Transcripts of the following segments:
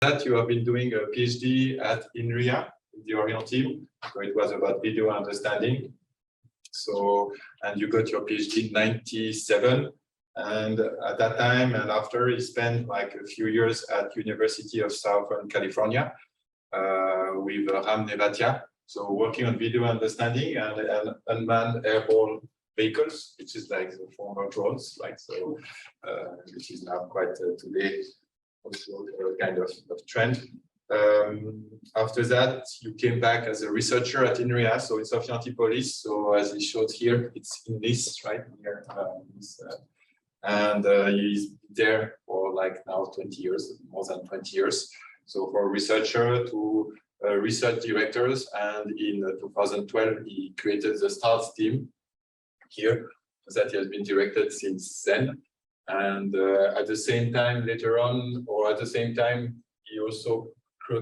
that, you have been doing a PhD at INRIA, in the Orient team. So it was about video understanding. So, and you got your PhD in '97. And at that time and after, he spent like a few years at University of Southern California with Ram Nevatia. So working on video understanding and unmanned airborne vehicles, which is like the former drones, like so, which is now quite today also kind of trend. After that, you came back as a researcher at INRIA, so it's of Antipolis. So as he showed here, it's in this right here, and he's there for like now 20 years, more than 20 years. So for a researcher to research directors, and in 2012 he created the STARS team here that he has been directed since then. And at the same time, later on, or at the same time, he also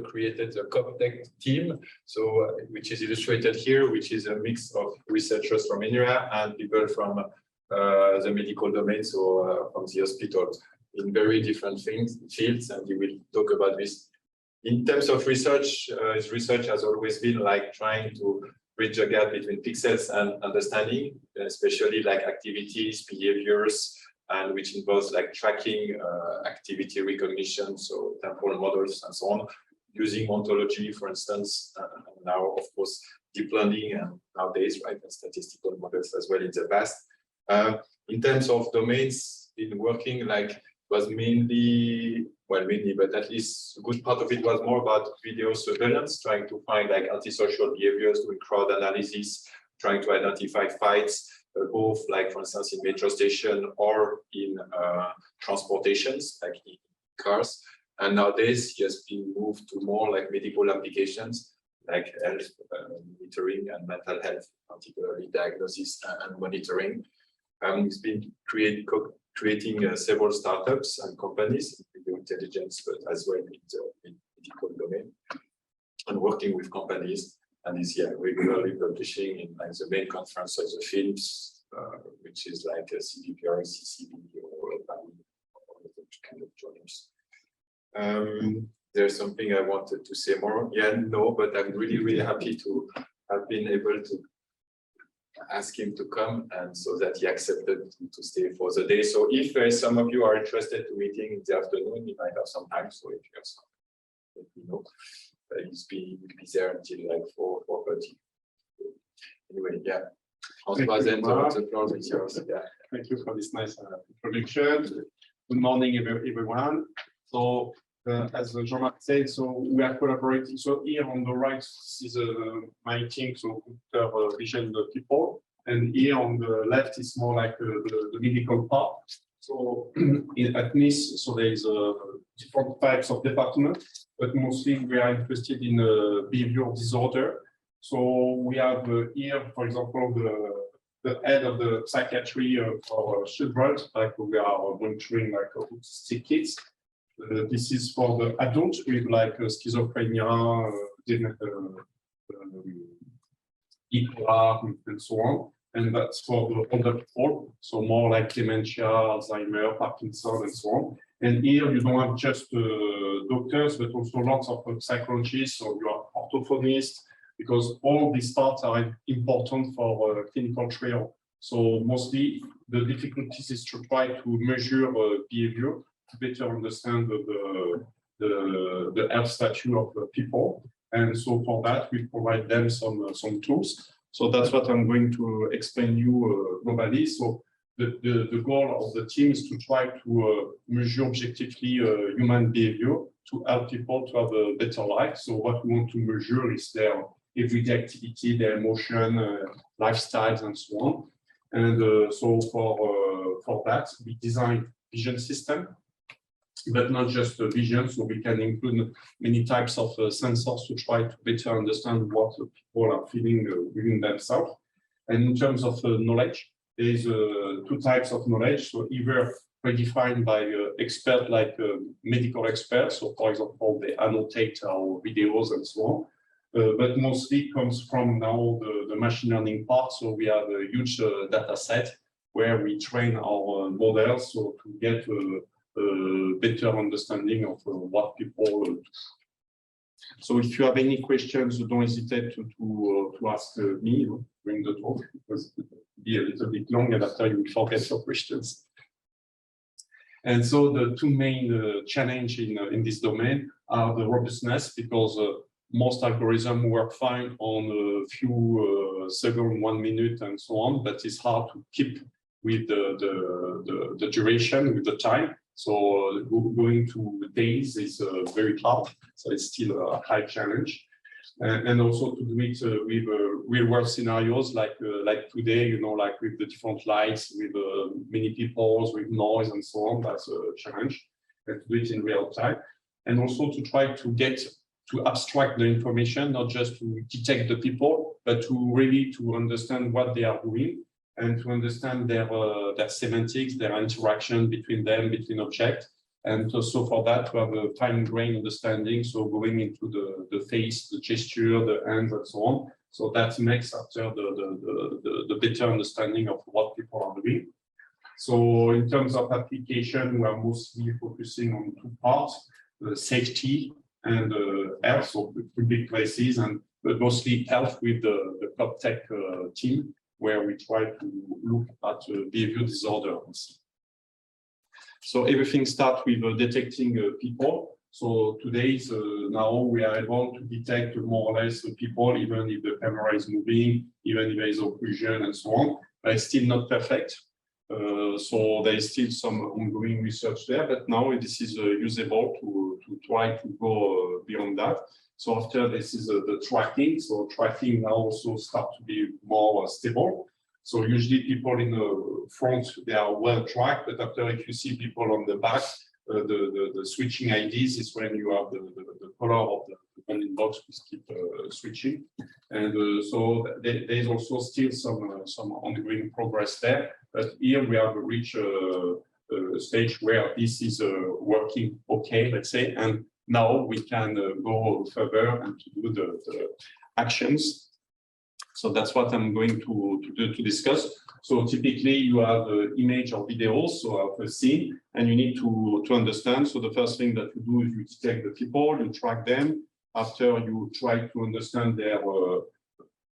created the CopTech team, so which is illustrated here, which is a mix of researchers from INRIA and people from the medical domain, so from the hospital, in very different fields, and he will talk about this. In terms of research, his research has always been like trying to bridge a gap between pixels and understanding, especially like activities, behaviors, and which involves like tracking activity recognition, so temporal models and so on, using ontology, for instance, now, of course, deep learning and nowadays, right, and statistical models as well in the past. In terms of domains, in working, like, was mainly, well, mainly, but at least a good part of it was more about video surveillance, trying to find like antisocial behaviors, doing crowd analysis, trying to identify fights, both like, for instance, in metro station or in transportations, like in cars. And nowadays, he has been moved to more like medical applications, like health monitoring and mental health, particularly diagnosis and monitoring. He's been creating several startups and companies in video intelligence, but as well in the medical domain, and working with companies. And is regularly publishing in like the main conference of the films, which is like a CDPR, CCB, or kind of journals. There's something I wanted to say more. Yeah, no, but I'm really, really happy to have been able to ask him to come, and so that he accepted to stay for the day. So if some of you are interested to meeting in the afternoon, he might have some time. So if you have some, let me know. He'll be there until like 4:30. Anyway, yeah. François, then the floor is yours. Yeah. Thank you for this nice introduction. Good morning, everyone. So, as Jean-Marc said, so we are collaborating. So here on the right is my team, so computer vision people, and here on the left is more like the medical part. So at NIS, so there is different types of departments, but mostly we are interested in behavioral disorder. So we have here, for example, the head of the psychiatry for children, like we are monitoring like autistic kids. This is for the adults with like schizophrenia, bipolar, and so on. And that's for the older people, so more like dementia, Alzheimer, Parkinson, and so on. And here you don't have just doctors, but also lots of psychologists, so you are orthophonists, because all these parts are important for clinical trial. So mostly the difficulties is to try to measure behavior to better understand the health status of the people. And so for that, we provide them some tools. So that's what I'm going to explain you globally. So the goal of the team is to try to measure objectively human behavior to help people to have a better life. So what we want to measure is their everyday activity, their emotion, lifestyles, and so on. And so for that, we designed vision system, but not just vision. So we can include many types of sensors to try to better understand what people are feeling within themselves. And in terms of knowledge, there is two types of knowledge. So either predefined by experts like medical experts. So for example, they annotate our videos and so on. But mostly comes from now the machine learning part. So we have a huge data set where we train our models so to get better understanding of what people do. So if you have any questions, don't hesitate to ask me during the talk, because it will be a little bit long and after you will forget your questions. And so the two main challenges in this domain are the robustness, because most algorithms work fine on a few seconds, 1 minute, and so on, but it's hard to keep with the duration, with the time. So going to days is very hard. So it's still a high challenge. And also to do it with real world scenarios like today, you know, like with the different lights, with many people, with noise and so on. That's a challenge. And to do it in real time. And also to try to abstract the information, not just to detect the people, but to really to understand what they are doing and to understand their semantics, their interaction between them, between objects. And also for that, to have a fine-grained understanding, so going into the face, the gesture, the hands, and so on. So that makes after the better understanding of what people are doing. So in terms of application, we are mostly focusing on two parts, safety and health, so public places, but mostly health with the PropTech team, where we try to look at behavior disorders. So everything starts with detecting people. So today, now we are able to detect more or less people, even if the camera is moving, even if there is occlusion and so on. But it's still not perfect. So there is still some ongoing research there, but now this is usable to try to go beyond that. So after this is the tracking. So tracking now also start to be more stable. So usually people in the front, they are well tracked, but after if you see people on the back, the switching IDs is when you have the color of the bounding box, we keep switching. And so there is also still some ongoing progress there. But here we have reached a stage where this is working okay, let's say, and now we can go further and to do the actions. So that's what I'm going to discuss. So typically you have image or videos, so of a scene, and you need to understand. So the first thing that you do is you detect the people, you track them. After you try to understand their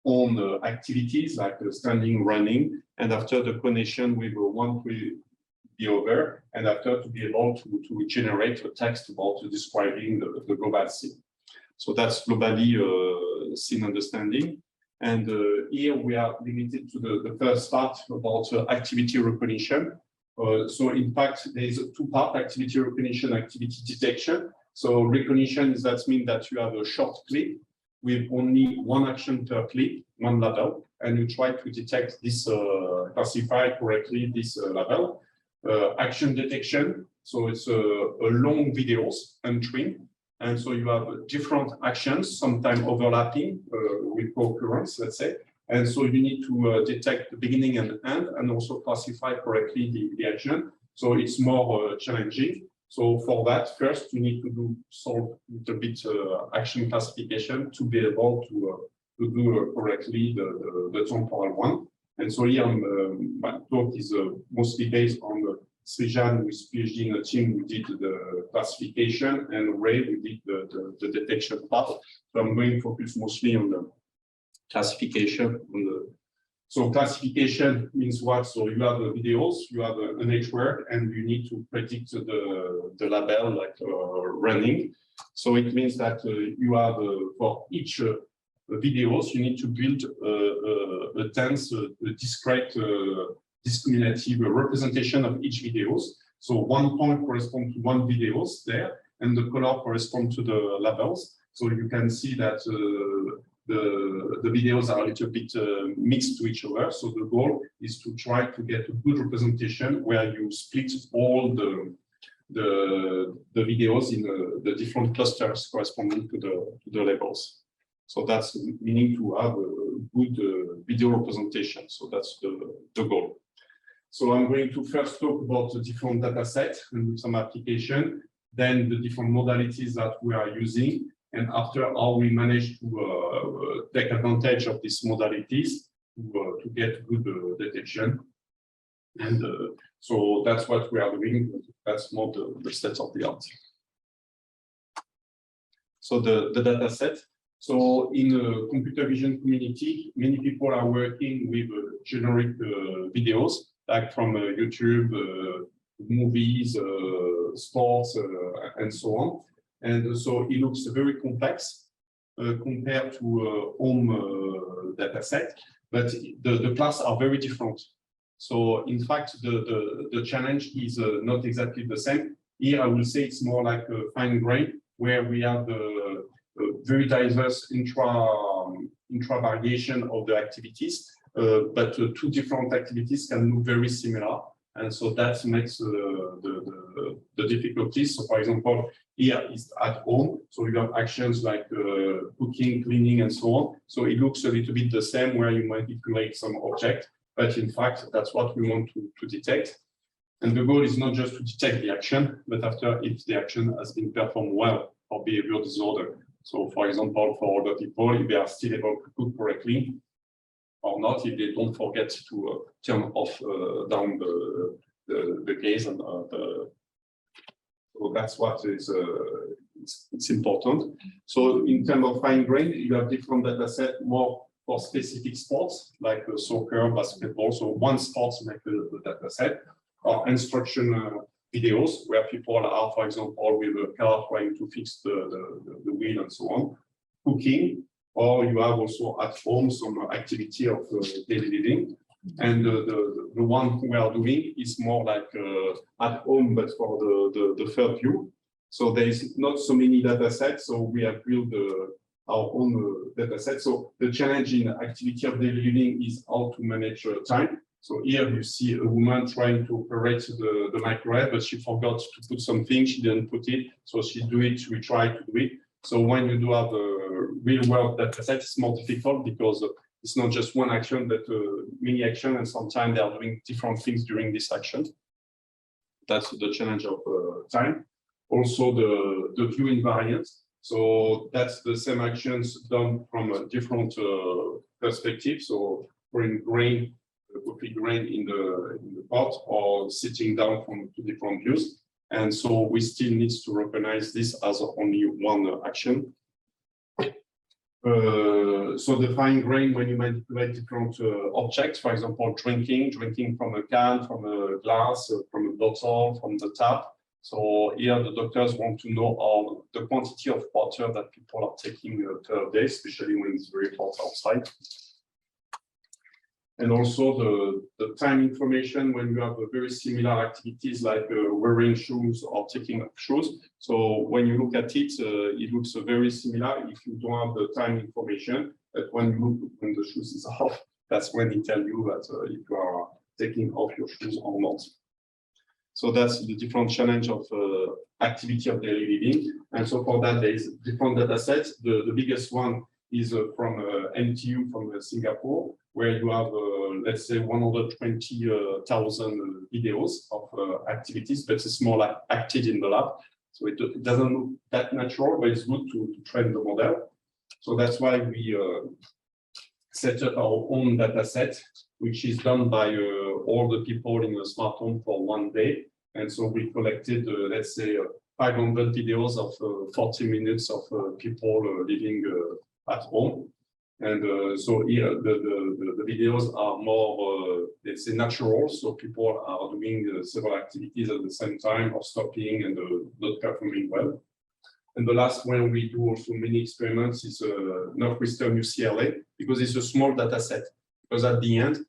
own activities, like standing, running, and after the connection with one to the other, and after to be able to generate a text about describing the global scene. So that's globally scene understanding. And here we are limited to the first part about activity recognition. So in fact, there is a two-part: activity recognition, activity detection. So recognition is that means that you have a short clip with only one action per clip, one label, and you try to detect this, classify correctly this label. Action detection, so it's a long videos, untrimmed. And so you have different actions, sometimes overlapping with co-occurrence, let's say. And so you need to detect the beginning and end, and also classify correctly the action. So it's more challenging. So for that, first you need to solve a little bit action classification to be able to do correctly the temporal one. And so here my talk is mostly based on Srijan with PhD in the team who did the classification, and Ray who did the detection part. So I'm going to focus mostly on the classification. So classification means what? So you have the videos, you have a network, and you need to predict the label like running. So it means that you have for each videos, you need to build a dense, discrete, discriminative representation of each videos. So one point corresponds to one videos there, and the color corresponds to the labels. So you can see that the videos are a little bit mixed to each other. So the goal is to try to get a good representation where you split all the videos in the different clusters corresponding to the labels. So that's meaning to have a good video representation. So that's the goal. So I'm going to first talk about the different data sets and some application, then the different modalities that we are using, and after how we manage to take advantage of these modalities to get good detection. And So that's what we are doing. That's more the state of the art. So the data set. So in the computer vision community, many people are working with generic videos, like from YouTube, movies, sports, and so on. And so it looks very complex compared to home data set, but the classes are very different. So in fact, the challenge is not exactly the same. Here, I will say it's more like a fine grain, where we have the very diverse intra variation of the activities, but two different activities can look very similar. And so that makes the difficulties. So for example, here is at home. So you have actions like cooking, cleaning, and so on. So it looks a little bit the same, where you manipulate some object, but in fact, that's what we want to detect. And the goal is not just to detect the action, but after if the action has been performed well for behavioral disorder. So for example, for older people, if they are still able to cook correctly, or not, if they don't forget to turn off down the gaze and so that's what is it's important. So in terms of fine grain, you have different data set more for specific sports like soccer, basketball. So one sport make the data set, or instruction videos where people are, for example, with a car trying to fix the wheel and so on. Cooking. Or you have also at home some activity of daily living. And the one we are doing is more like at home, but for the third view. So there is not so many data sets, so we have built our own data set. So the challenge in activity of daily living is how to manage time. So here you see a woman trying to operate the microwave, but she forgot to put something, she didn't put it, so she do it, we try to do it. So when you do have a real world data set, it's more difficult because it's not just one action, but many action, and sometimes they are doing different things during this action. That's the challenge of time. Also the view invariance. So that's the same actions done from a different perspective. So putting grain, copy grain in the pot, or sitting down from two different views. And so we still need to recognize this as only one action. So the fine grain, when you manipulate different objects, for example, drinking from a can, from a glass, from a bottle, from the tap. So here the doctors want to know the quantity of water that people are taking per day, especially when it's very hot outside. And also the time information when you have a very similar activities like wearing shoes or taking off shoes. So when you look at it, it looks very similar if you don't have the time information. But when you look when the shoes is off, that's when it tells you that if you are taking off your shoes or not. So that's the different challenge of activity of daily living. And so for that, there is different data sets. The biggest one is from NTU from Singapore, where you have, let's say, 120,000 videos of activities, but it's more like acted in the lab. So it doesn't look that natural, but it's good to train the model. So that's why we set up our own data set, which is done by all the people in the SmartHome for one day. And so we collected, let's say, 500 videos of 40 minutes of people living at home. And so here the videos are more, let's say, natural. So people are doing several activities at the same time or stopping and not performing well. And the last one we do also many experiments is Northwestern UCLA, because it's a small data set. Because at the end,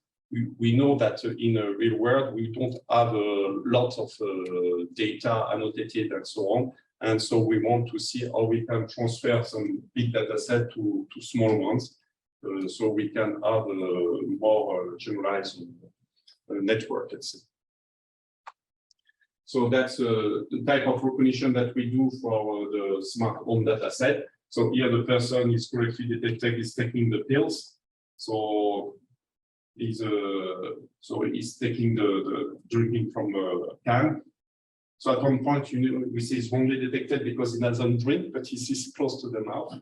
we know that in a real world, we don't have lots of data annotated and so on. And so we want to see how we can transfer some big data set to small ones. So we can have a more generalized network, let's say. So that's the type of recognition that we do for the SmartHome data set. So here the person is correctly detected is taking the pills. So he's taking the drinking from a can. So at one point, we see it's wrongly detected because he doesn't drink, but he sees close to the mouth.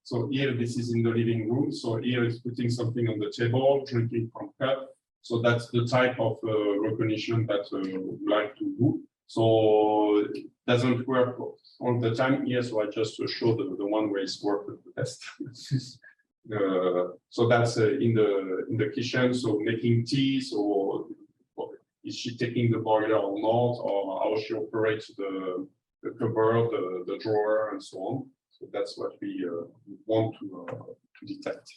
So here, this is in the living room. So here he's putting something on the table, drinking from cup. So that's the type of recognition that we like to do. So it doesn't work all the time here, so I just show the one where it's worked the best. So that's in the kitchen. So making tea. So is she taking the boiler or not, or how she operates the cupboard, the drawer, and so on. So that's what we want to detect.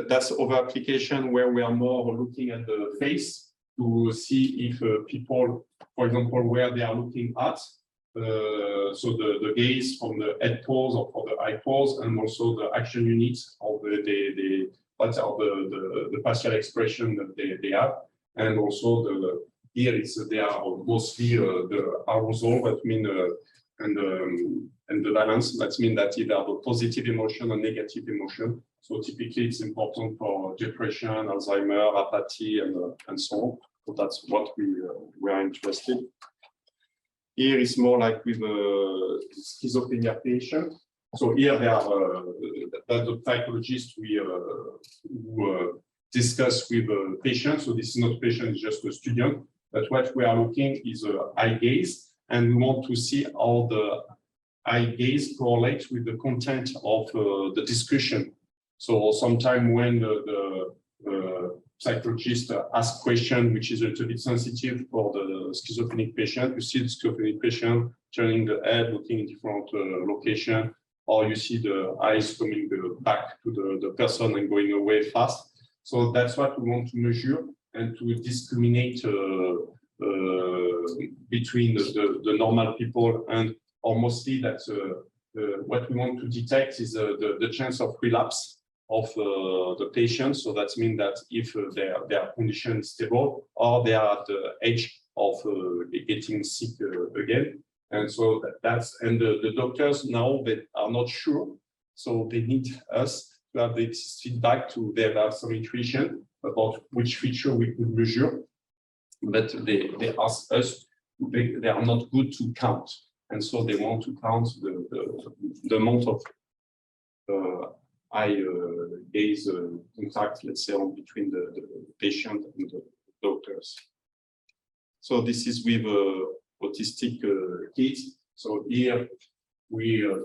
That's other application where we are more looking at the face to see if people, for example, where they are looking at. So the gaze from the head pose or for the eye pose, and also the action units of the facial expression that they have, and also here they are mostly the arousal, that mean and the balance. That means that either have a positive emotion or negative emotion. So typically it's important for depression, Alzheimer, apathy, and so on. So that's what we are interested. Here is more like with a schizophrenia patient. So here they are the psychologists who discuss with a patient. So this is not a patient, it's just a student. But what we are looking is eye gaze, and we want to see how the eye gaze correlates with the content of the discussion. So sometimes when the psychologist asks question which is a little bit sensitive for the schizophrenic patient, you see the schizophrenic patient turning the head, looking in different location, or you see the eyes coming back to the person and going away fast. So that's what we want to measure and to discriminate between the normal people and, or mostly that what we want to detect is the chance of relapse of the patient. So that means that if their condition is stable or they are at the edge of getting sick again. And so and the doctors now they are not sure. So they need us to have this feedback they have some intuition about which feature we could measure. But they ask us, they are not good to count. And so they want to count the amount of eye gaze contact, let's say, between the patient and the doctors. So this is with autistic kids. So here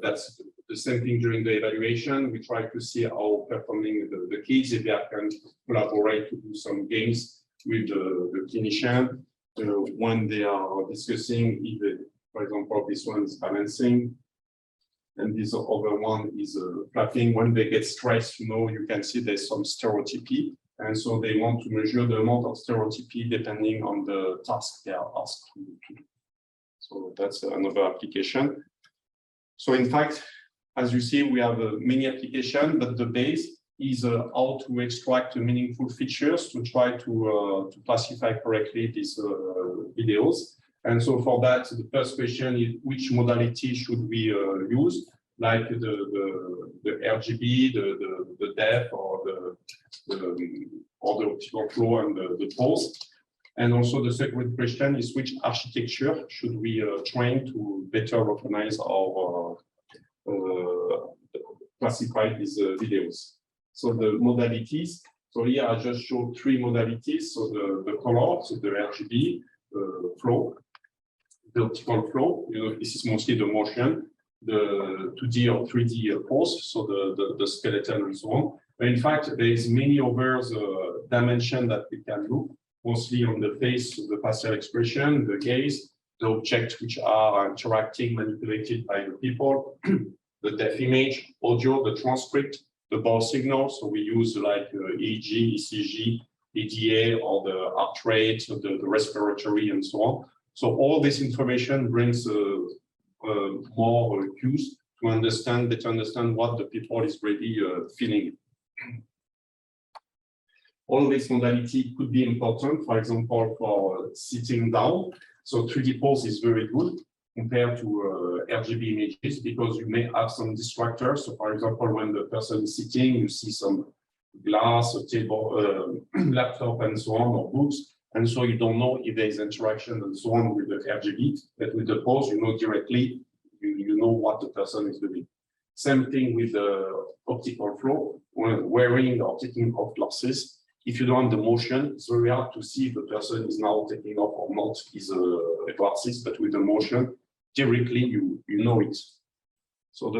that's the same thing during the evaluation. We try to see how performing the kids, if they can collaborate to do some games with the clinician when they are discussing, if, for example, this one is balancing, and this other one is flapping. When they get stressed, you can see there's some stereotypy. And so they want to measure the amount of stereotypy depending on the task they are asked to do. So that's another application. So in fact, as you see, we have many applications, but the base is how to extract meaningful features to try to classify correctly these videos. And so for that, the first question is which modality should we use, like the RGB, the depth, or the optical flow and the pose. And also the second question is which architecture should we train to better recognize or classify these videos. So the modalities. So here I just showed three modalities. So the color, so the RGB flow, the optical flow. This is mostly the motion, the 2D or 3D pose, so the skeleton and so on. But in fact, there is many other dimensions that we can look, mostly on the face, the facial expression, the gaze, the objects which are interacting, manipulated by the people, the depth image, audio, the transcript, the ball signal. So we use like EEG, ECG, EDA, or the heart rate, the respiratory, and so on. So all this information brings more cues to better understand what the people is really feeling. All this modality could be important, for example, for sitting down. So 3D pose is very good compared to RGB images because you may have some distractors. So for example, when the person is sitting, you see some glass, a table, laptop, and so on, or books. And so you don't know if there is interaction and so on with the RGB, but with the pose, you know directly, you know what the person is doing. Same thing with the optical flow, when wearing or taking off glasses. If you don't have the motion, it's very hard to see if the person is now taking off or not his glasses, but with the motion, directly you know it. So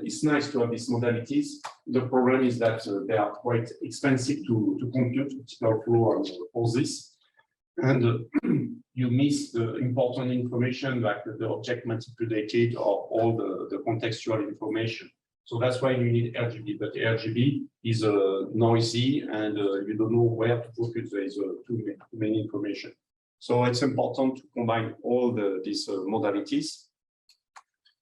it's nice to have these modalities. The problem is that they are quite expensive to compute optical flow and all this. And you miss the important information like the object manipulated or all the contextual information. So that's why you need RGB, but RGB is noisy and you don't know where to focus. There is too many information. So it's important to combine all these modalities.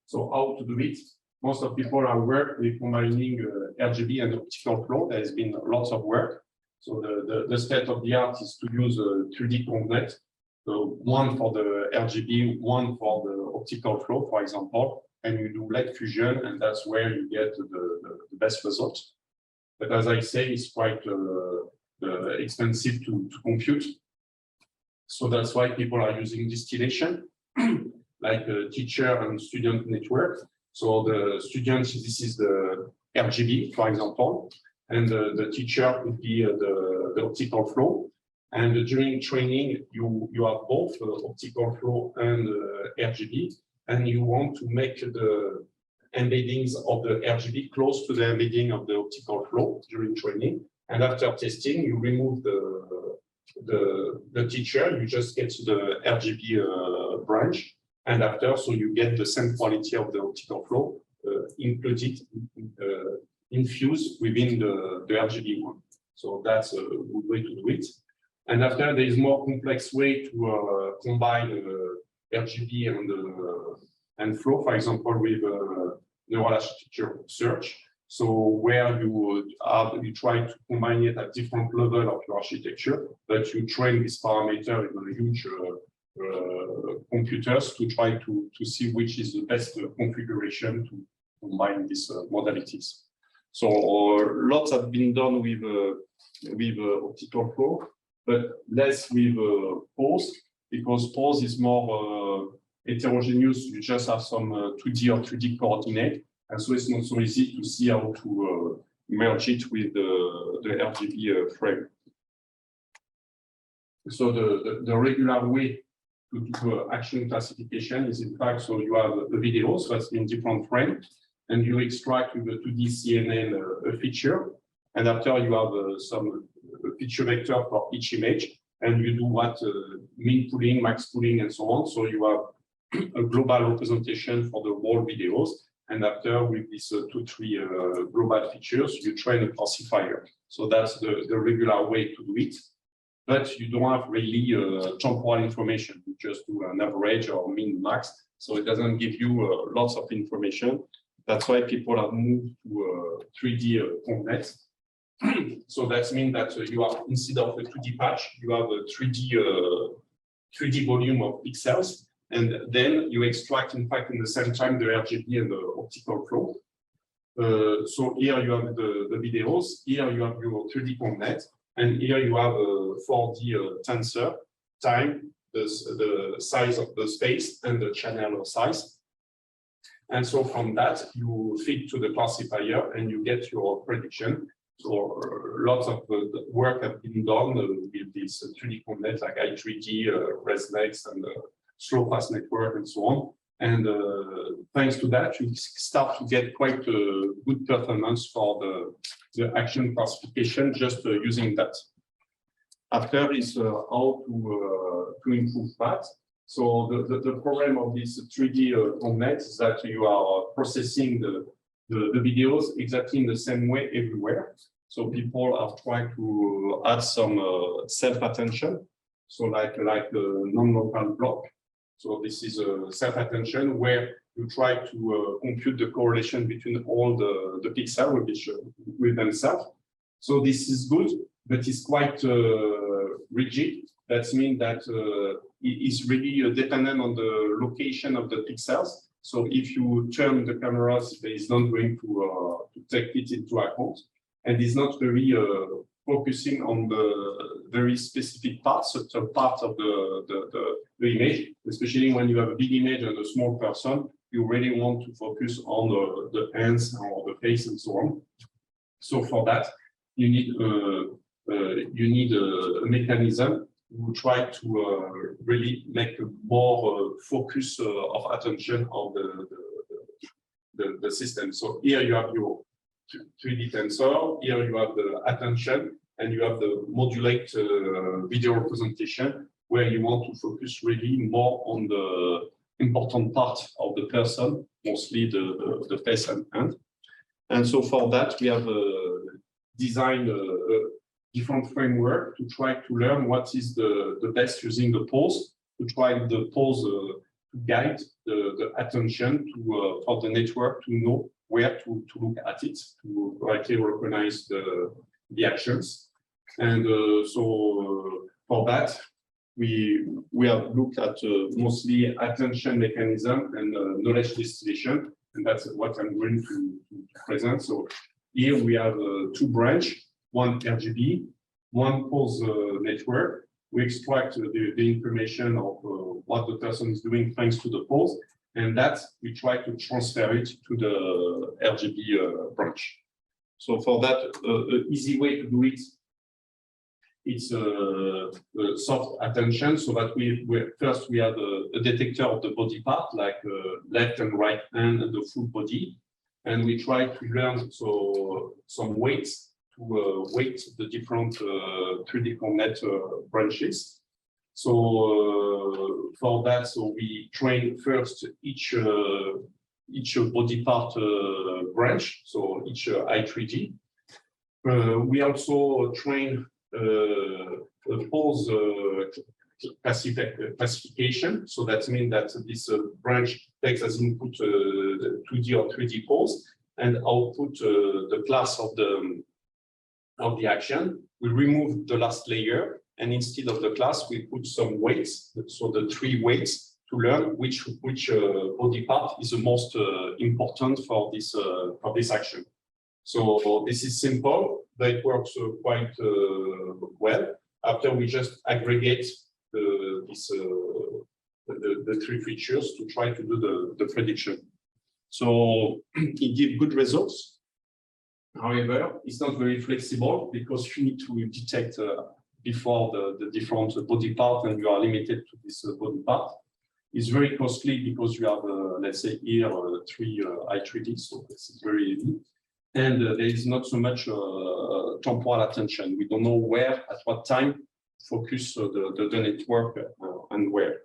So how to do it? Most of people are work with combining RGB and optical flow. There has been lots of work. So the state of the art is to use a 3D combinate. So one for the RGB, one for the optical flow, for example, and you do light fusion, and that's where you get the best results. But as I say, it's quite expensive to compute. So that's why people are using distillation, like a teacher and student network. So the students, this is the RGB, for example, and the teacher could be the optical flow. And during training, you have both optical flow and RGB, and you want to make the embeddings of the RGB close to the embedding of the optical flow during training. And after testing, you remove the teacher, you just get the RGB branch. And after, so you get the same quality of the optical flow included, infused within the RGB one. So that's a good way to do it. And after, there is more complex way to combine RGB and flow, for example, with neural architecture search. So where you try to combine it at different level of your architecture, but you train this parameter in a huge computers to try to see which is the best configuration to combine these modalities. So lots have been done with optical flow, but less with pose, because pose is more heterogeneous. You just have some 2D or 3D coordinate, and so it's not so easy to see how to merge it with the RGB frame. So the regular way to do action classification is, in fact, so you have the video, so that's in different frames, and you extract with the 2D CNN a feature, and after you have some feature vector for each image, and you do what min pooling, max pooling, and so on. So you have a global representation for the whole videos, and after with these 2-3 global features, you train a classifier. So that's the regular way to do it. But you don't have really temporal information. You just do an average or min max. So it doesn't give you lots of information. That's why people have moved to 3D complex. So that means that you have, instead of a 2D patch, you have a 3D volume of pixels. And then you extract, in fact, in the same time, the RGB and the optical flow. So here you have the videos. Here you have your 3D component. And here you have a 4D tensor, time, the size of the space, and the channel size. And so from that, you feed to the classifier and you get your prediction. So lots of work have been done with this 3D component like I3D, ResNext, and slow fast network, and so on. And thanks to that, you start to get quite a good performance for the action classification just using that. After is how to improve that. So the problem of this 3D component is that you are processing the videos exactly in the same way everywhere. So people are trying to add some self-attention. So like a non-local block. So this is a self-attention where you try to compute the correlation between all the pixels with themselves. So this is good, but it's quite rigid. That means that it is really dependent on the location of the pixels. So if you turn the cameras, it is not going to take it into account. And it's not very focusing on the very specific parts, certain part of the image, especially when you have a big image and a small person, you really want to focus on the hands or the face and so on. So for that, you need a mechanism to try to really make a more focus of attention on the system. So here you have your 3D tensor, here you have the attention, and you have the modulate video representation, where you want to focus really more on the important part of the person, mostly the face and hand. And so for that, we have designed a different framework to try to learn what is the best using the pose, to try the pose to guide the attention to for the network to know where to look at it, to correctly recognize the actions. And so for that, we have looked at mostly attention mechanism and knowledge distillation, and that's what I'm going to present. So here we have two branches, one RGB, one pose network. We extract the information of what the person is doing thanks to the pose, and that we try to transfer it to the RGB branch. So for that, an easy way to do it, it's soft attention, so that first we have a detector of the body part, like left and right hand and the full body, and we try to learn some weights to weight the different 3D coordinate branches. So for that, so we train first each body part branch, so each I3D. We also train pose classification. So that means that this branch takes as input 2D or 3D pose and output the class of the action. We remove the last layer, and instead of the class, we put some weights. So the 3 weights to learn which body part is the most important for this action. So this is simple, but it works quite well. After we just aggregate the 3 features to try to do the prediction. So it gives good results. However, it's not very flexible because you need to detect before the different body part, and you are limited to this body part. It's very costly because you have, let's say here, 3 I3D, so this is very easy. And there is not so much temporal attention. We don't know where, at what time, focus the network and where.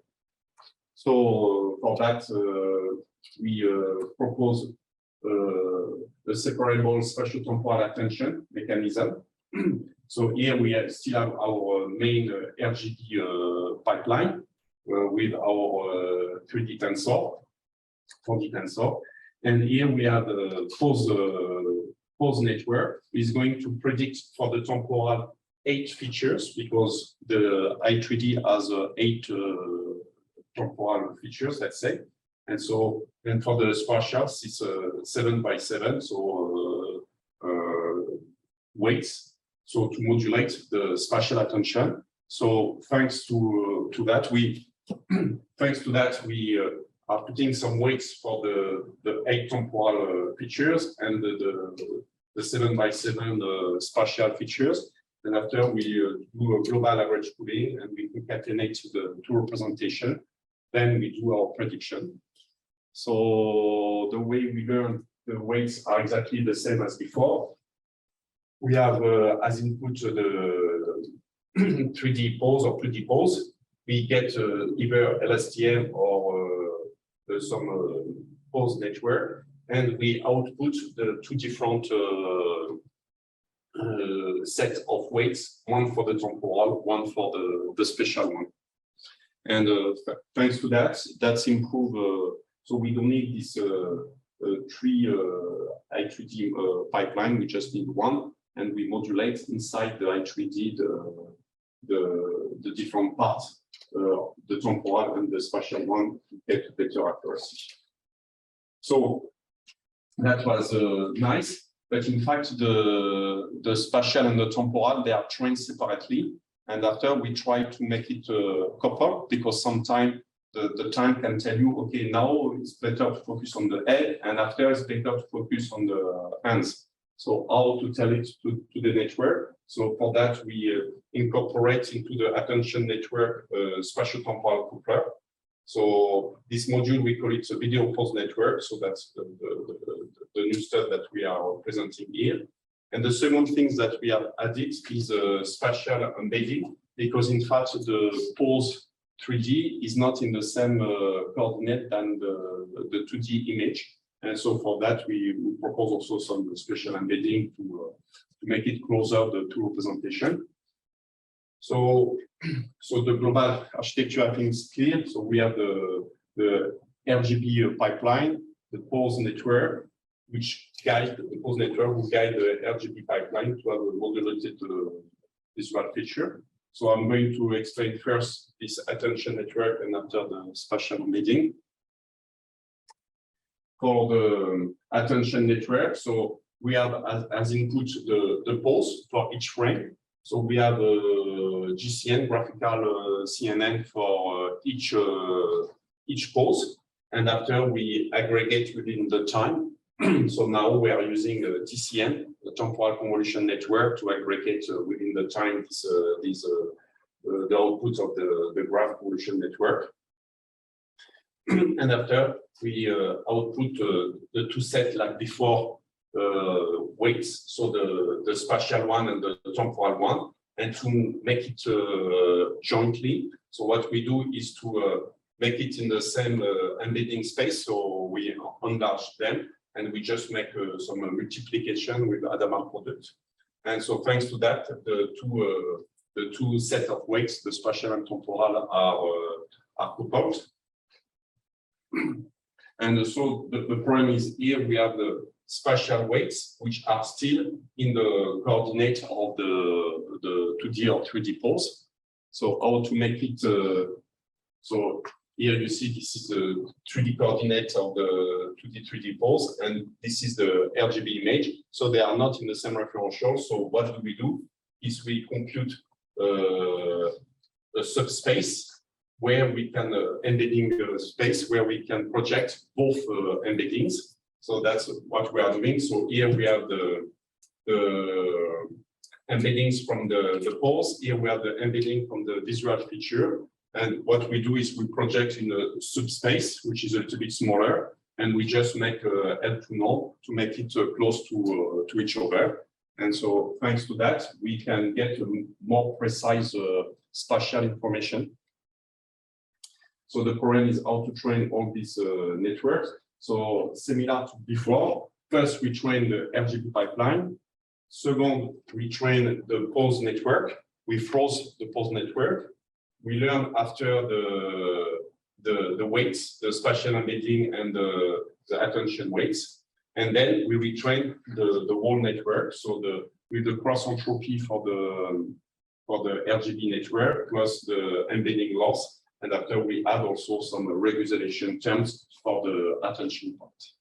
So for that, we propose a separable spatial temporal attention mechanism. So here we still have our main RGB pipeline with our 3D tensor, 4D tensor. And here we have a pose network is going to predict for the temporal 8 features, because the I3D has 8 temporal features, let's say. And so, and for the spatial, it's 7 by 7, so weights, so to modulate the spatial attention. So thanks to that, we are putting some weights for the 8 temporal features and the 7 by 7 spatial features. And after we do a global average pooling and we concatenate the 2 representation, then we do our prediction. So the way we learn the weights are exactly the same as before. We have as input the 3D pose or 2D pose. We get either LSTM or some pose network, and we output the 2 different set of weights, one for the temporal, one for the spatial one. And thanks to that, that's improved. So we don't need this 3 I3D pipeline. We just need 1, and we modulate inside the I3D the different parts, the temporal and the spatial one, to get better accuracy. So that was nice, but in fact the spatial and the temporal, they are trained separately, and after we try to make it couple, because sometimes the time can tell you, okay, now it's better to focus on the head, and after it's better to focus on the hands. So how to tell it to the network? So for that, we incorporate into the attention network spatial temporal coupler. So this module, we call it a video-pose network. So that's the new stuff that we are presenting here. And the second thing that we have added is a spatial embedding, because in fact, the pose 3D is not in the same coordinate than the 2D image. And so for that, we propose also some special embedding to make it closer to representation. So the global architecture, I think, is clear. So we have the RGB pipeline, the pose network, which guide the pose network will guide the RGB pipeline to have a modulated visual feature. So I'm going to explain first this attention network and after the spatial embedding. For the attention network, so we have as input the pose for each frame. So we have a GCN, graphical CNN for each pose, and after we aggregate within the time. So now we are using a TCN, the temporal convolution network, to aggregate within the time the output of the graph convolution network. And after we output the two sets like before weights, so the spatial one and the temporal one, and to make it jointly. So what we do is to make it in the same embedding space. So we enlarge them, and we just make some multiplication with Adama product. And so thanks to that, the two set of weights, the spatial and temporal, are coupled. And so the problem is here we have the spatial weights, which are still in the coordinate of the 2D or 3D pose. So how to make it, so here you see this is the 3D coordinate of the 2D, 3D pose, and this is the RGB image. So they are not in the same referential. So what we do is we compute a subspace where we can embedding space where we can project both embeddings. So that's what we are doing. So here we have the embeddings from the pose. Here we have the embedding from the visual feature. And what we do is we project in a subspace, which is a little bit smaller, and we just make a help to null to make it close to each other. And so thanks to that, we can get a more precise spatial information. So the problem is how to train all these networks. So similar to before, first we train the RGB pipeline. Second, we train the pose network. We froze the pose network. We learn after the weights, the spatial embedding and the attention weights. And then we retrain the whole network. So with the cross entropy for the RGB network plus the embedding loss. And after we add also some regularization terms for the attention part.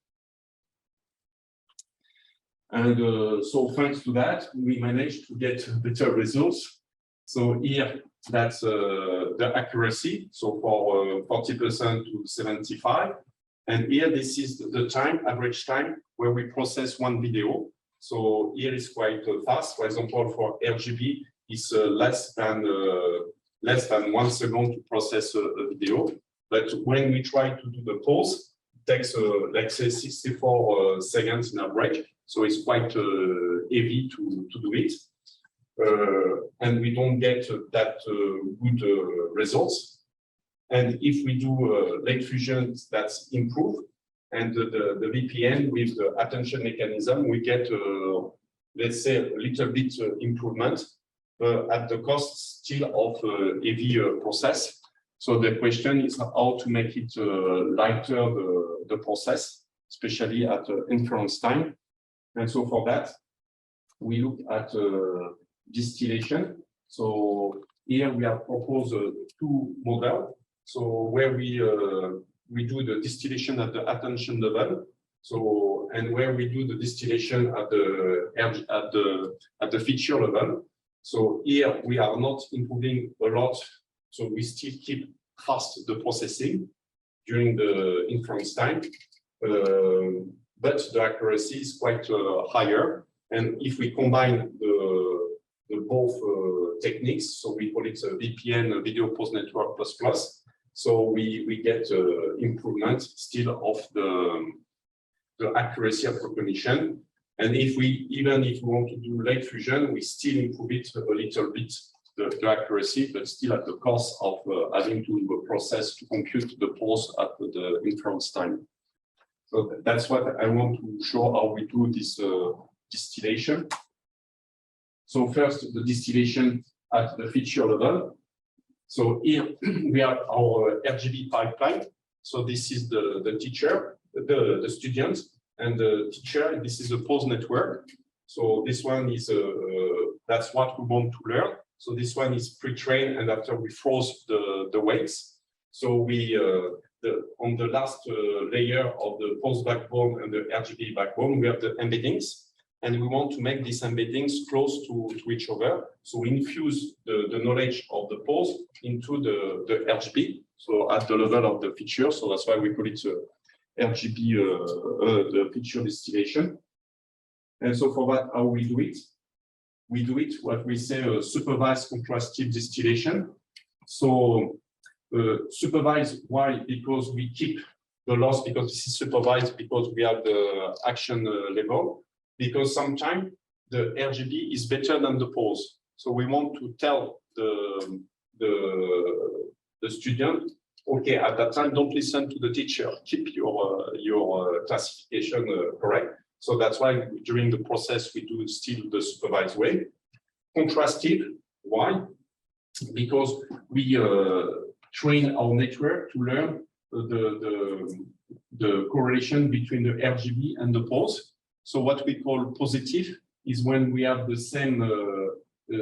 And so thanks to that, we managed to get better results. So here, that's the accuracy. So for 40% to 75. And here, this is the time, average time, where we process one video. So here is quite fast. For example, for RGB, it's less than 1 second to process a video. But when we try to do the pose, it takes, let's say, 64 seconds in average. So it's quite heavy to do it. And we don't get that good results. And if we do late fusion, that's improved. And the VPN with the attention mechanism, we get, let's say, a little bit improvement at the cost still of heavy process. So the question is how to make it lighter, the process, especially at inference time. And so for that, we look at distillation. So here we have proposed two models. So where we do the distillation at the attention level. So and where we do the distillation at the feature level. So here we are not improving a lot. So we still keep fast the processing during the inference time, but the accuracy is quite higher. And if we combine the both techniques, so we call it a VPN, Video-Pose Network plus, so we get improvement still of the accuracy of recognition. And even if we want to do late fusion, we still improve it a little bit, the accuracy, but still at the cost of having to process to compute the pose at the inference time. So that's what I want to show how we do this distillation. So first, the distillation at the feature level. So here we have our RGB pipeline. So this is the teacher, the student, and the teacher. This is a pose network. So this one is that's what we want to learn. So this one is pre-trained, and after we froze the weights. So we on the last layer of the pose backbone and the RGB backbone, we have the embeddings. And we want to make these embeddings close to each other. So we infuse the knowledge of the pose into the RGB, so at the level of the feature. So that's why we call it RGB, the feature distillation. And so for that, how we do it? We do it what we say supervised contrastive distillation. So supervised, why? Because we keep the loss, because this is supervised, because we have the action level. Because sometimes the RGB is better than the pose. So we want to tell the student, okay, at that time, don't listen to the teacher, keep your classification correct. So that's why during the process, we do still the supervised way. Contrastive, why? Because we train our network to learn the correlation between the RGB and the pose. So what we call positive is when we have the same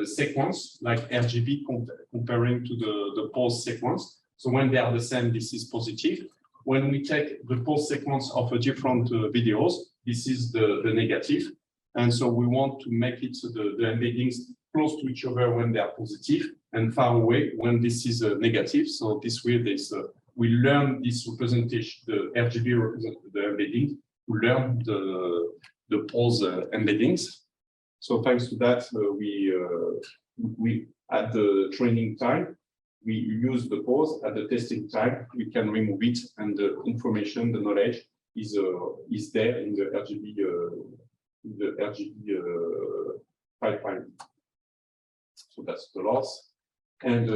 sequence, like RGB comparing to the pose sequence. So when they are the same, this is positive. When we take the pose sequence of a different videos, this is the negative. And so we want to make it so the embeddings close to each other when they are positive and far away when this is negative. So this way, we learn this representation, the RGB represents the embedding, to learn the pose embeddings. So thanks to that, we at the training time, we use the pose. At the testing time, we can remove it, and the information, the knowledge is there in the RGB pipeline. So that's the loss. And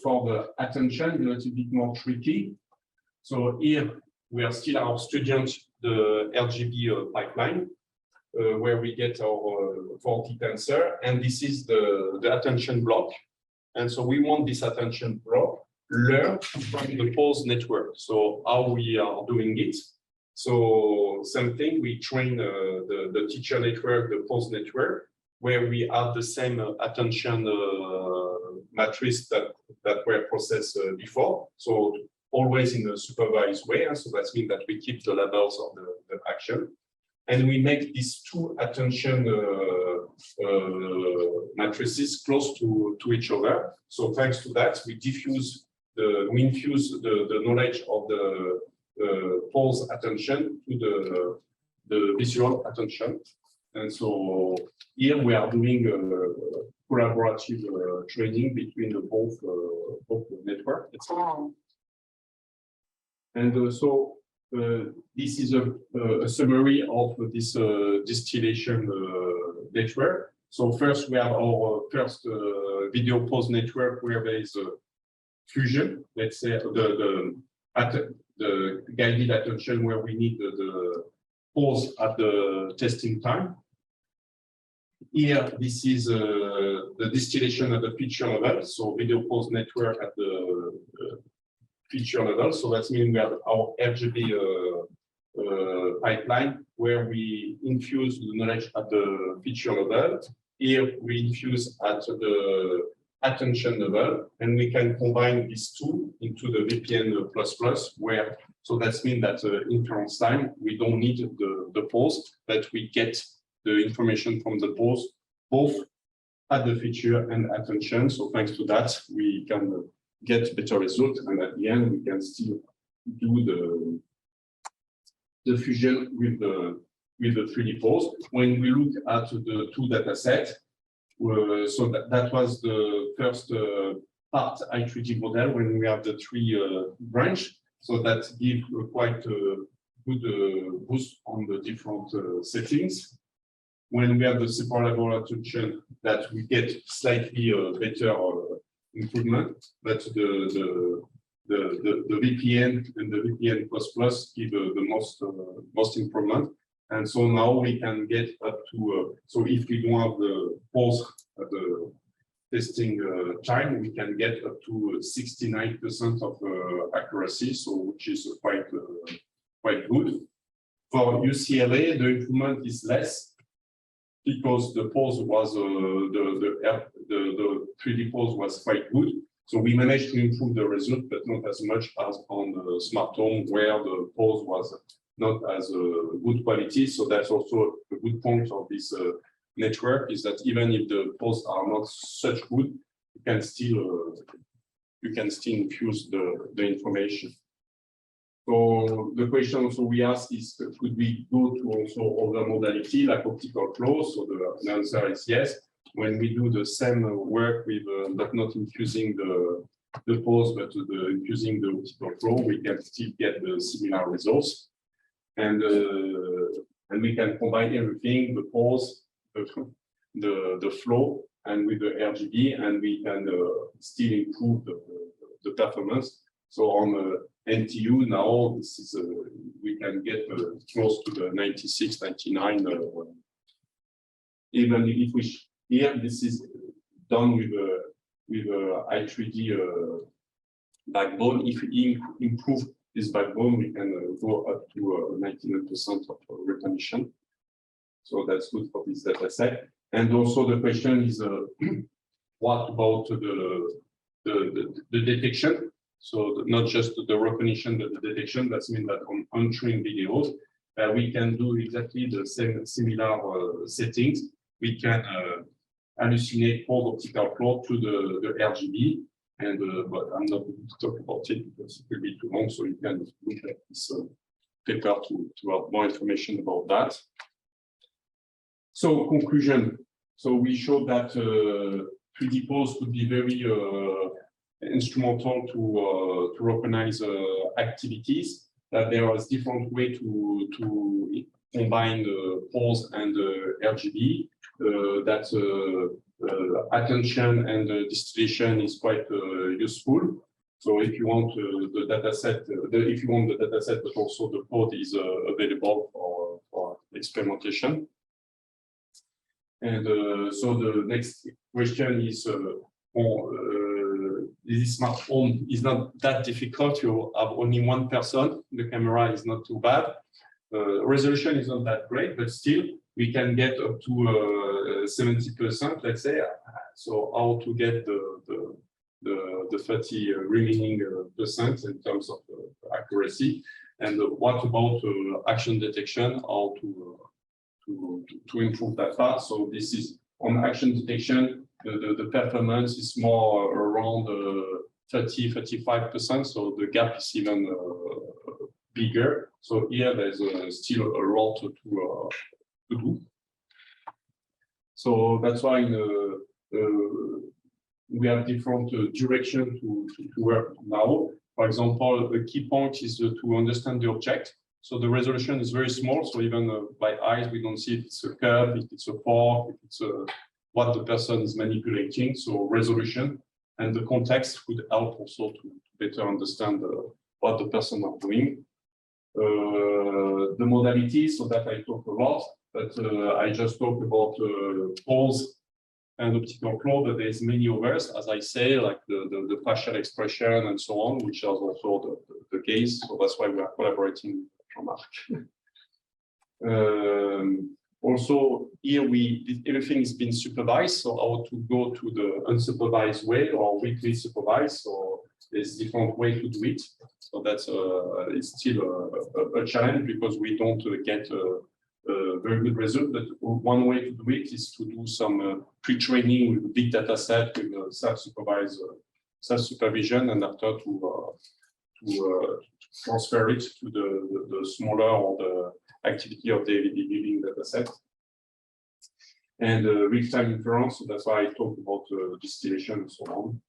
for the attention, a little bit more tricky. So here we are still our students, the RGB pipeline, where we get our 40 tensor, and this is the attention block. And so we want this attention block learn from the pose network. So how we are doing it. So same thing, we train the teacher network, the pose network, where we have the same attention matrix that were processed before. So always in a supervised way. And so that means that we keep the levels of the action. And we make these two attention matrices close to each other. So thanks to that, we infuse the knowledge of the pose attention to the visual attention. And so here we are doing collaborative training between both networks. And so this is a summary of this distillation network. So first we have our first Video-Pose network where there is a fusion, let's say the guided attention where we need the pose at the testing time. Here, this is the distillation at the feature level, so Video-Pose network at the feature level. So that means we have our RGB pipeline where we infuse the knowledge at the feature level. Here, we infuse at the attention level, and we can combine these two into the VPN++, where, so that means that in inference time, we don't need the pose, but we get the information from the pose, both at the feature and attention. So thanks to that, we can get better results, and at the end we can still do the fusion with the 3D pose. When we look at the two data sets, so that was the first part I3D model when we have the three branch. So that gives quite a good boost on the different settings. When we have the separable attention, that we get slightly better improvement, but the VPN and the VPN plus give the most improvement. And so now we can get up to, so if we don't have the pause at the testing time, we can get up to 69% of accuracy, so which is quite good. For UCLA, the improvement is less because the pose was the 3D pose was quite good. So we managed to improve the result, but not as much as on the SmartHome, where the pose was not as good quality. So that's also a good point of this network, is that even if the posts are not such good, you can still infuse the information. So the question also we ask is, could we go to also other modality like optical flow? So the answer is yes. When we do the same work with, but not infusing the pose, but infusing the optical flow, we can still get the similar results. And we can combine everything, the pose, the flow, and with the RGB, and we can still improve the performance. So on NTU now, this is we can get close to the 96, 99. Even if we here, this is done with a I3D backbone. If we improve this backbone, we can go up to 99% of recognition. So that's good for this data set. And also the question is, what about the detection? So not just the recognition, but the detection. That means that on untrimmed videos, we can do exactly the same similar settings. We can hallucinate all optical flow to the RGB. And but I'm not going to talk about it because it will be too long. So you can look at this paper to have more information about that. So conclusion. So we showed that 3D pose could be very instrumental to recognize activities. That there is different way to combine the pose and the RGB. Attention and distillation is quite useful. So if you want the data set, but also the code is available for experimentation. And so the next question is, this SmartHome is not that difficult. You have only one person. The camera is not too bad. Resolution is not that great, but still we can get up to 70%, let's say. So how to get the 30 remaining percent in terms of accuracy, and what about action detection? How to improve that part? So this is on action detection. The performance is more around 30-35%. So the gap is even bigger. So here there's still a lot to do. So that's why we have different direction to work now. For example, a key point is to understand the object. So the resolution is very small. So even by eyes, we don't see if it's a curve, if it's a fork, if it's what the person is manipulating. So resolution and the context would help also to better understand what the person are doing. The modalities, so that I talk a lot, but I just talked about pose and optical flow, but there's many others, as I say, like the facial expression and so on, which is also the case. So that's why we are collaborating with Jean-Marc. Also, here everything is being supervised. So how to go to the unsupervised way or weakly supervised. So there's different way to do it. So that's it's still a challenge because we don't get a very good result. But one way to do it is to do some pre-training with a big data set with self-supervised self-supervision, and after to transfer it to the smaller or the activity of the giving dataset. And real-time inference, so that's why I talked about distillation and so on.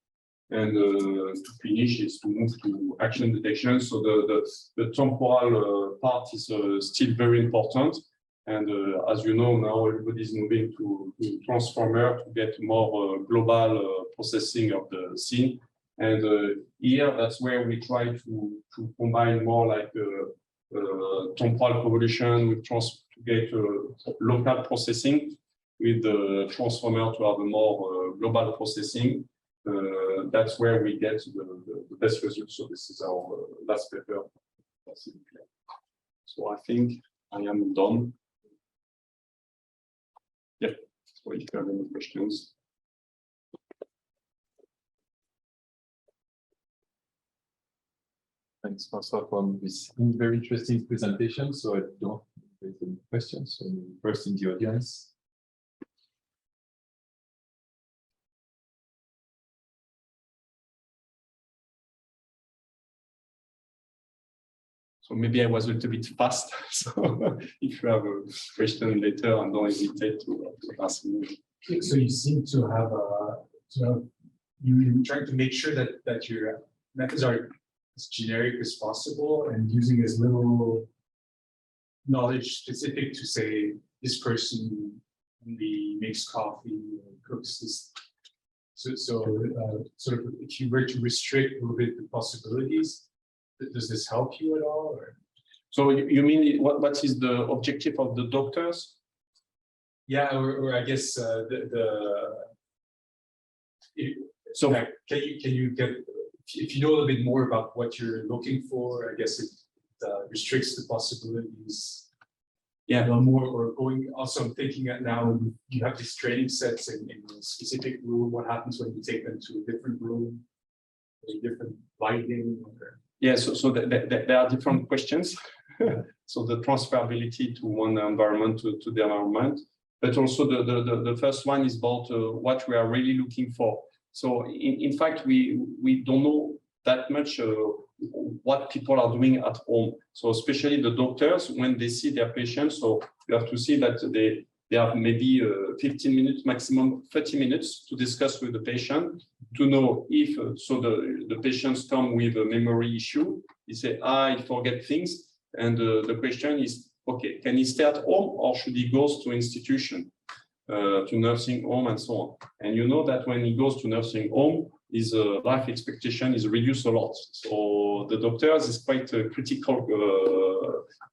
And to finish is to move to action detection. So the temporal part is still very important. And as you know, now everybody's moving to transformer to get more global processing of the scene. And here, that's where we try to combine more like temporal convolution with to get local processing with the transformer to have a more global processing. That's where we get the best results. So this is our last paper. So I think I am done. Yeah, so if you have any questions. Thanks, François, for this very interesting presentation. So I don't know if there's any questions. So first in the audience. So maybe I was a little bit fast. So if you have a question later, don't hesitate to ask me. So you seem to have you're trying to make sure that your methods are as generic as possible and using as little knowledge specific to say this person only makes coffee or cooks this. So sort of if you were to restrict a little bit the possibilities, does this help you at all? Or? So you mean what is the objective of the doctors? Yeah, or I guess so can you get, if you know a little bit more about what you're looking for, I guess it restricts the possibilities. Yeah, more, or going. Also, I'm thinking that now you have these training sets in a specific room. What happens when you take them to a different room, a different lighting? Or... Yeah, so there are different questions. So the transferability to one environment to the environment, but also the first one is about what we are really looking for. So in fact, we don't know that much what people are doing at home. So especially the doctors, when they see their patients, so you have to see that they have maybe 15 minutes, maximum 30 minutes to discuss with the patient to know if, so the patients come with a memory issue, he say, I forget things. And the question is, okay, can he stay at home or should he go to institution, to nursing home and so on? And you know that when he goes to nursing home, his life expectation is reduced a lot. So the doctors is quite critical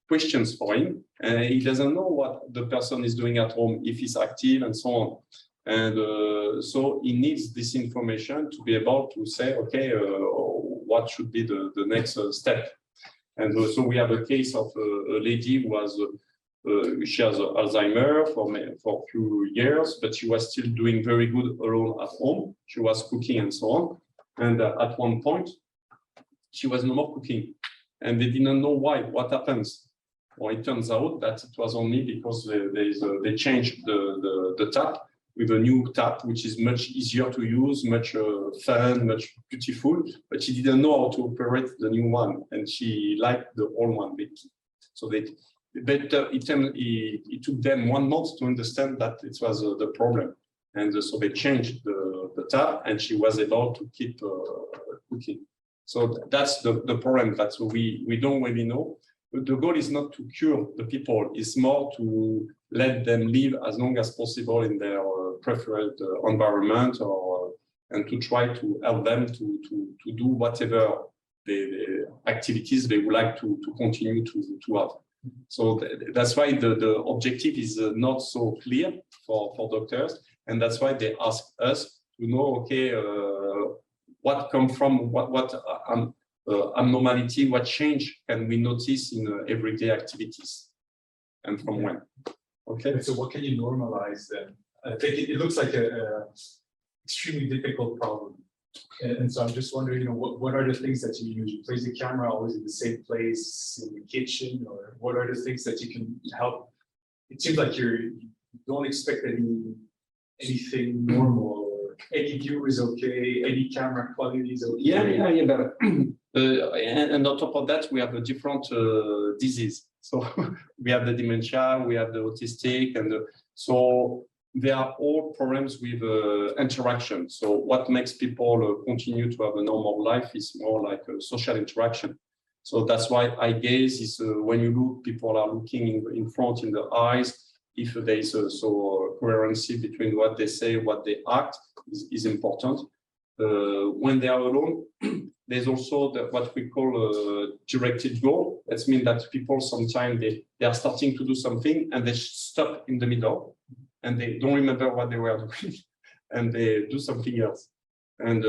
questions for him, and he doesn't know what the person is doing at home, if he's active and so on. And so he needs this information to be able to say, okay, what should be the next step. And so we have a case of a lady who was, she has Alzheimer for a few years, but she was still doing very good alone at home. She was cooking and so on. And at one point, she was no more cooking. And they didn't know why, what happens. Well, it turns out that it was only because they changed the tap with a new tap, which is much easier to use, much fun, much beautiful, but she didn't know how to operate the new one, and she liked the old one. So it took them 1 month to understand that it was the problem, and so they changed the tap, and she was able to keep cooking. So that's the problem that we don't really know. But the goal is not to cure the people; it's more to let them live as long as possible in their preferred environment, and to try to help them to do whatever the activities they would like to continue to have. So that's why the objective is not so clear for doctors, and that's why they ask us to know, okay, what come from what abnormality, what change can we notice in everyday activities, and from when. Okay. So what can you normalize then? I think it looks like a extremely difficult problem. And so I'm just wondering, you know, what are the things that you use? You place the camera always in the same place in the kitchen, or what are the things that you can help? It seems like you don't expect anything normal, or any view is okay, any camera quality is okay. Yeah. But, and on top of that, we have a different disease. So we have the dementia, we have the autistic, and so they are all problems with interaction. So what makes people continue to have a normal life is more like a social interaction. So that's why eye gaze is when you look, people are looking in front in the eyes. If there is coherency between what they say, what they act is important. When they are alone, there's also what we call directed goal. That means that people sometimes they are starting to do something and they stop in the middle and they don't remember what they were doing and they do something else. And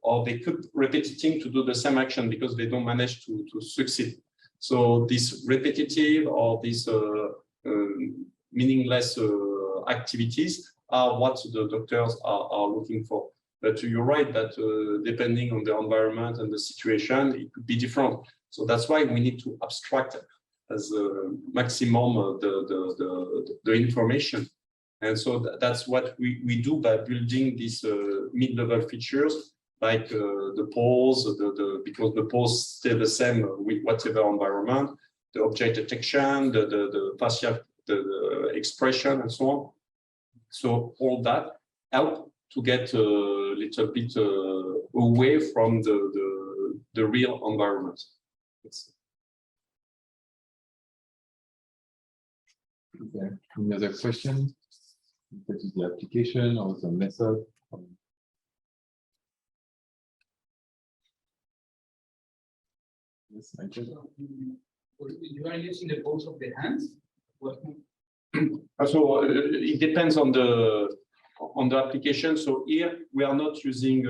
or they keep repeating to do the same action because they don't manage to succeed. So this repetitive or this meaningless activities are what the doctors are looking for. But you're right that depending on the environment and the situation, it could be different. So that's why we need to abstract as maximum the information. And so that's what we do by building these mid-level features like the pose, because the pose stay the same with whatever environment, the object detection, the facial the expression and so on. So all that help to get a little bit away from the real environment. Okay. Any other question? What is the application or the method? Yes, You are using the pose of the hands? So it depends on the application. So here we are not using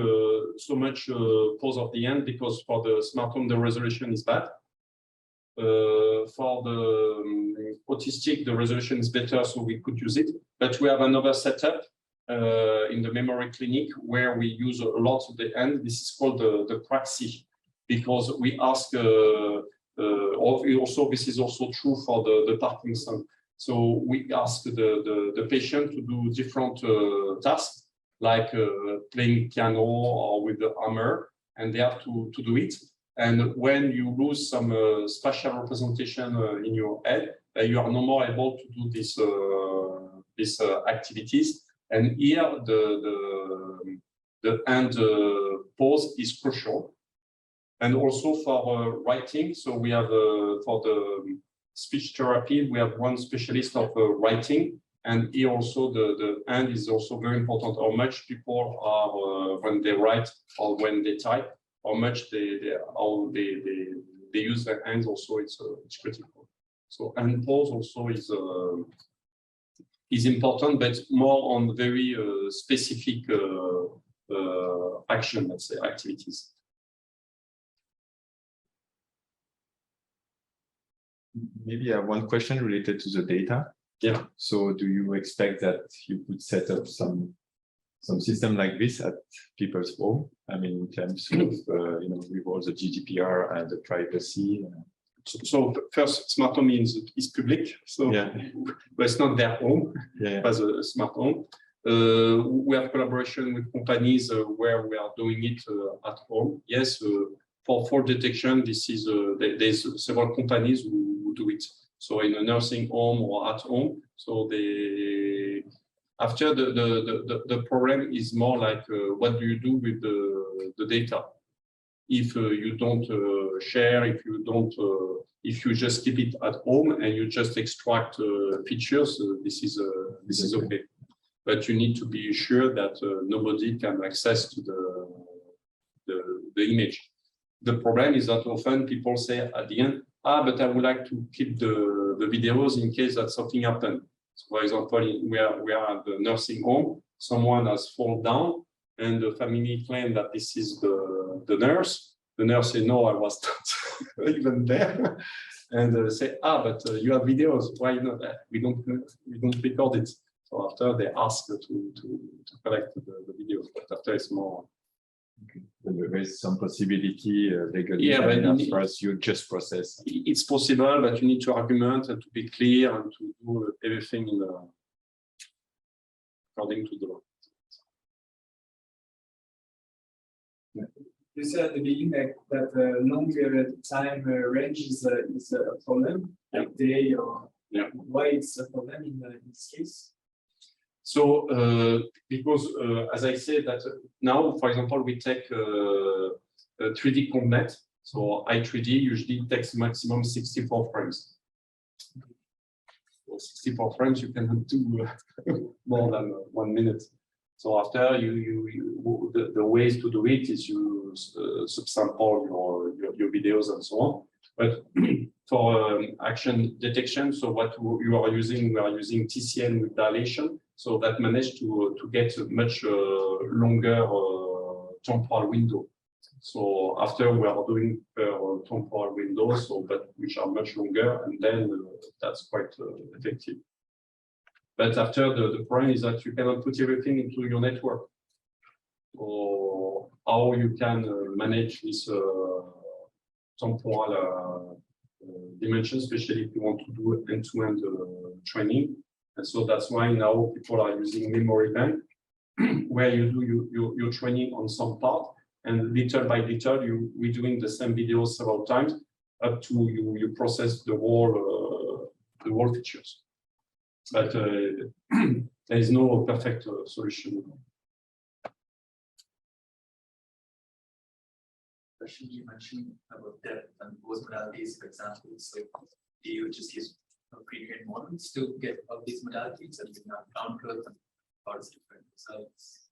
so much pose of the hand because for the SmartHome the resolution is bad. For the autistic the resolution is better, so we could use it. But we have another setup in the memory clinic where we use a lot of the hand. This is called the praxis, because we ask. Also, this is also true for the Parkinson. So we ask the patient to do different tasks, like playing piano or with the hammer, and they have to do it. And when you lose some spatial representation in your head, you are no more able to do these activities. And here, the hand pose is crucial. And also for writing, so we have for the speech therapy, we have one specialist of writing, and here also the hand is also very important. How much people are when they write or when they type, how much they use their hands. Also, it's critical. So hand pose also is important, but more on very specific action, let's say, activities. Maybe I have one question related to the data. Yeah. So do you expect that you could set up some system like this at people's home? I mean, in terms of with all the GDPR and the privacy. So first, SmartHome is public, so yeah. But it's not their home. Yeah. As a SmartHome. We have collaboration with companies where we are doing it at home. Yes. For fall detection, this is there's several companies who do it. So in a nursing home or at home. So after the problem is more like what do you do with the data? If you don't share, if you just keep it at home and you just extract features, this is okay. But you need to be sure that nobody can access to the image. The problem is that often people say at the end, but I would like to keep the videos in case that something happened. So for example, we are at the nursing home, someone has fallen down, and the family claim that this is the nurse. The nurse say, no, I was not even there. And say, but you have videos, why not? We don't record it. So after they ask to collect the videos, but after it's more. Okay. There is some possibility legally. Yeah, but first you just process. It's possible, but you need to argument and to be clear and to do everything according to the law. You said at the beginning that longer time range is a problem, like day or why it's a problem in this case? So, because as I said that now, for example, we take a 3D CompNet. So i3D usually takes maximum 64 frames. So 64 frames, you cannot do more than 1 minute. So after the ways to do it is you subsample your videos and so on. But for action detection, so what we are using TCN with dilation. So that managed to get a much longer temporal window. So after we are doing temporal windows, so but which are much longer, and then that's quite effective. But after the problem is that you cannot put everything into your network. Or how you can manage this temporal dimension, especially if you want to do end-to-end training. And so that's why now people are using memory bank, where you do your training on some part, and little by little we're doing the same video several times up to you process the whole features. But there is no perfect solution. Question you mentioned about depth and pose modalities, for example. So do you just use pre-trained models to get all these modalities, and you have down growth and parts different results?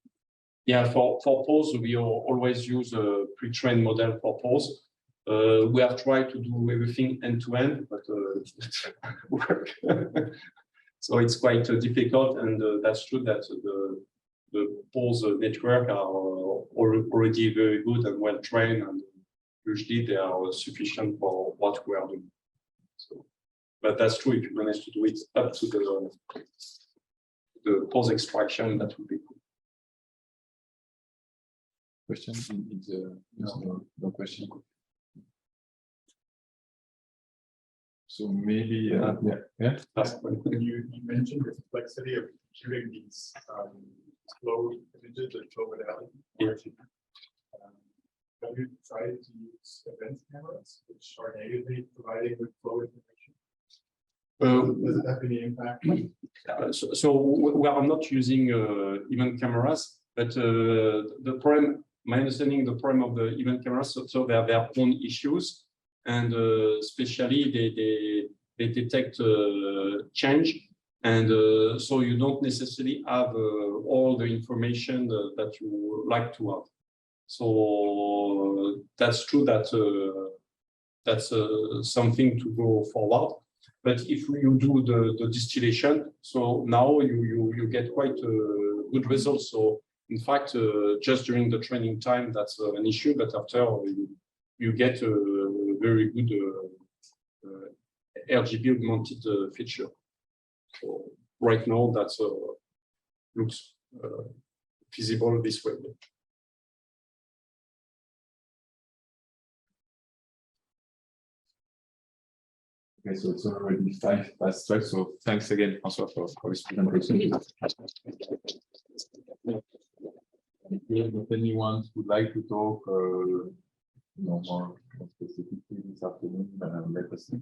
Yeah, for pose, we always use a pre-trained model for pose. We have tried to do everything end-to-end, but it doesn't work. So it's quite difficult, and that's true that the pose network are already very good and well trained, and usually they are sufficient for what we are doing. So, but that's true if you manage to do it up to the pose extraction, that would be cool. Question? No question. So maybe, You mentioned the complexity of shooting these flow images and flow modalities. Have you tried to use event cameras, which are natively providing with flow information? Does it have any impact? So we are not using event cameras, but the problem, my understanding, the problem of the event cameras, so they have their own issues, and especially they detect change, and so you don't necessarily have all the information that you like to have. So that's true that that's something to go forward. But if you do the distillation, so now you get quite good results. So in fact, just during the training time, that's an issue. But after you get a very good RGB augmented feature. So right now, that looks feasible this way. Okay, so it's already 5:12. So thanks again, François, for this presentation. If anyone would like to talk more specifically this afternoon, let us know.